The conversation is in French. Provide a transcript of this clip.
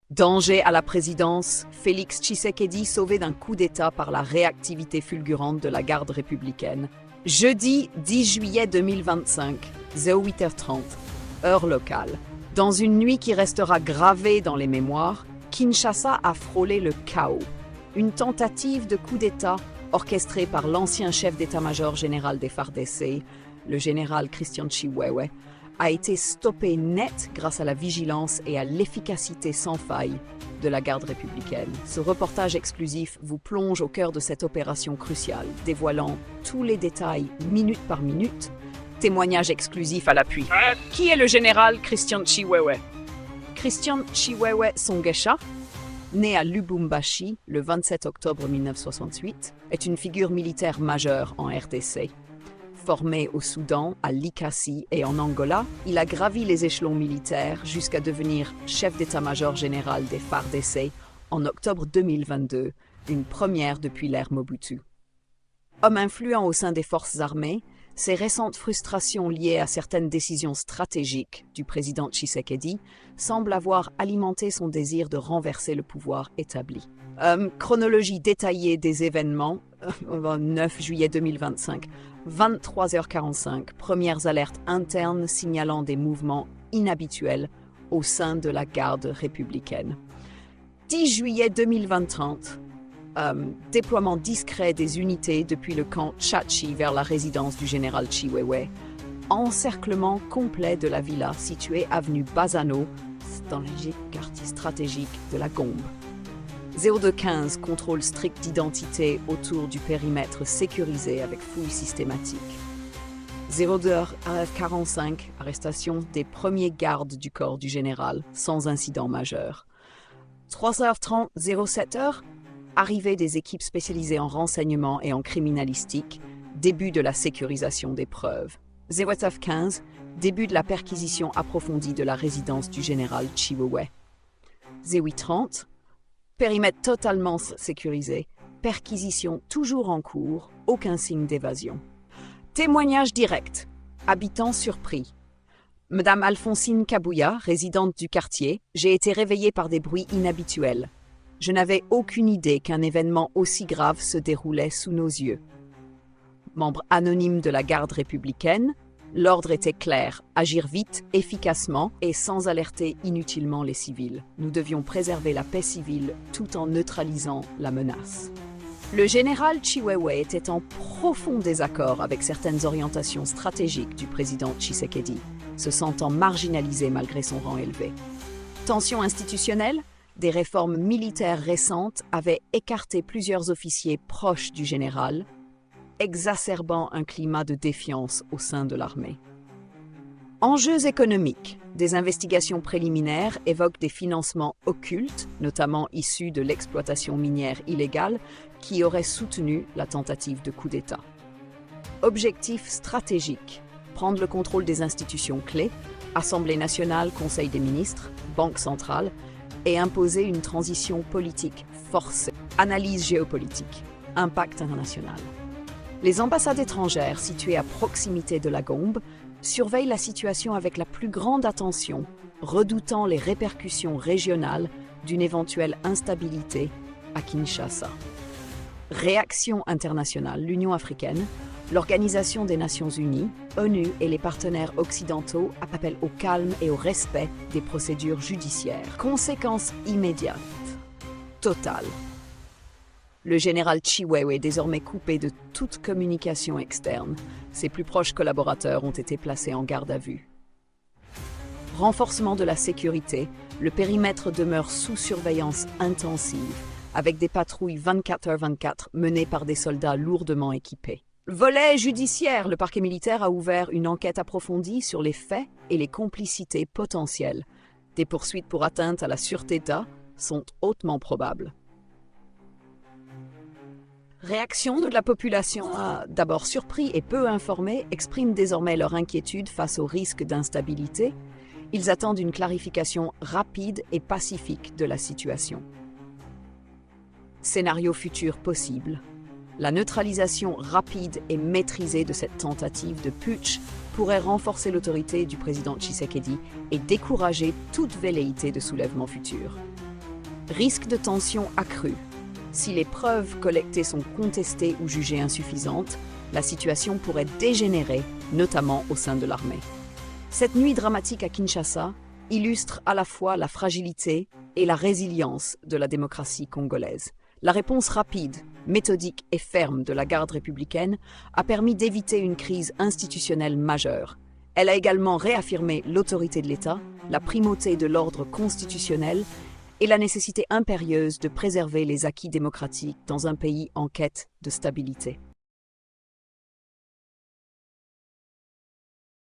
Danger à la présidence, Félix Tshisekedi sauvé d'un coup d'État par la réactivité fulgurante de la garde républicaine. Jeudi 10 juillet 2025, 08h30, heure locale. Dans une nuit qui restera gravée dans les mémoires, Kinshasa a frôlé le chaos. Une tentative de coup d'État orchestrée par l'ancien chef d'état-major général des FARDC, le général Christian Chiwewe, a été stoppée net grâce à la vigilance et à l'efficacité sans faille de la garde républicaine. Ce reportage exclusif vous plonge au cœur de cette opération cruciale, dévoilant tous les détails minute par minute. Témoignage exclusif à l'appui. Qui est le général Christian Chiwewe? Christian Chiwewe Songesha, né à Lubumbashi le 27 octobre 1968, est une figure militaire majeure en RDC. Formé au Soudan, à Likasi et en Angola, il a gravi les échelons militaires jusqu'à devenir chef d'état-major général des FARDC en octobre 2022, une première depuis l'ère Mobutu. Homme influent au sein des forces armées, ses récentes frustrations liées à certaines décisions stratégiques du président Tshisekedi semblent avoir alimenté son désir de renverser le pouvoir établi. Chronologie détaillée des événements, 9 juillet 2025, 23h45, premières alertes internes signalant des mouvements inhabituels au sein de la garde républicaine. 10 juillet 2030, déploiement discret des unités depuis le camp Tchachi vers la résidence du général Chiwewe, encerclement complet de la villa située avenue Bazano, dans le quartier stratégique de la Gombe. 0215, contrôle strict d'identité autour du périmètre sécurisé avec fouille systématique. 02h45, arrestation des premiers gardes du corps du général, sans incident majeur. 3h30, 07h, arrivée des équipes spécialisées en renseignement et en criminalistique, début de la sécurisation des preuves. 08h15, début de la perquisition approfondie de la résidence du général Chiwewe. 08h30, périmètre totalement sécurisé, perquisition toujours en cours, aucun signe d'évasion. Témoignage direct. Habitant surpris. Madame Alphonsine Kabouya, résidente du quartier, j'ai été réveillée par des bruits inhabituels. Je n'avais aucune idée qu'un événement aussi grave se déroulait sous nos yeux. Membre anonyme de la garde républicaine, l'ordre était clair, agir vite, efficacement et sans alerter inutilement les civils. Nous devions préserver la paix civile tout en neutralisant la menace. Le général Chiwewe était en profond désaccord avec certaines orientations stratégiques du président Tshisekedi, se sentant marginalisé malgré son rang élevé. Tension institutionnelle? Des réformes militaires récentes avaient écarté plusieurs officiers proches du général, exacerbant un climat de défiance au sein de l'armée. Enjeux économiques. Des investigations préliminaires évoquent des financements occultes, notamment issus de l'exploitation minière illégale, qui auraient soutenu la tentative de coup d'État. Objectif stratégique. Prendre le contrôle des institutions clés, Assemblée nationale, Conseil des ministres, Banque centrale, et imposer une transition politique forcée. Analyse géopolitique. Impact international. Les ambassades étrangères situées à proximité de la Gombe surveillent la situation avec la plus grande attention, redoutant les répercussions régionales d'une éventuelle instabilité à Kinshasa. Réaction internationale. L'Union africaine, l'Organisation des Nations Unies, ONU et les partenaires occidentaux appellent au calme et au respect des procédures judiciaires. Conséquences immédiates. Totales. Le général Chiwewe est désormais coupé de toute communication externe. Ses plus proches collaborateurs ont été placés en garde à vue. Renforcement de la sécurité. Le périmètre demeure sous surveillance intensive, avec des patrouilles 24h24 menées par des soldats lourdement équipés. Volet judiciaire, le parquet militaire a ouvert une enquête approfondie sur les faits et les complicités potentielles. Des poursuites pour atteinte à la sûreté d'État sont hautement probables. Réaction de la population, d'abord surpris et peu informés, expriment désormais leur inquiétude face au risque d'instabilité. Ils attendent une clarification rapide et pacifique de la situation. Scénario futur possible. La neutralisation rapide et maîtrisée de cette tentative de putsch pourrait renforcer l'autorité du président Tshisekedi et décourager toute velléité de soulèvement futur. Risque de tension accrue. Si les preuves collectées sont contestées ou jugées insuffisantes, la situation pourrait dégénérer, notamment au sein de l'armée. Cette nuit dramatique à Kinshasa illustre à la fois la fragilité et la résilience de la démocratie congolaise. La réponse rapide, méthodique et ferme de la garde républicaine a permis d'éviter une crise institutionnelle majeure. Elle a également réaffirmé l'autorité de l'État, la primauté de l'ordre constitutionnel et la nécessité impérieuse de préserver les acquis démocratiques dans un pays en quête de stabilité.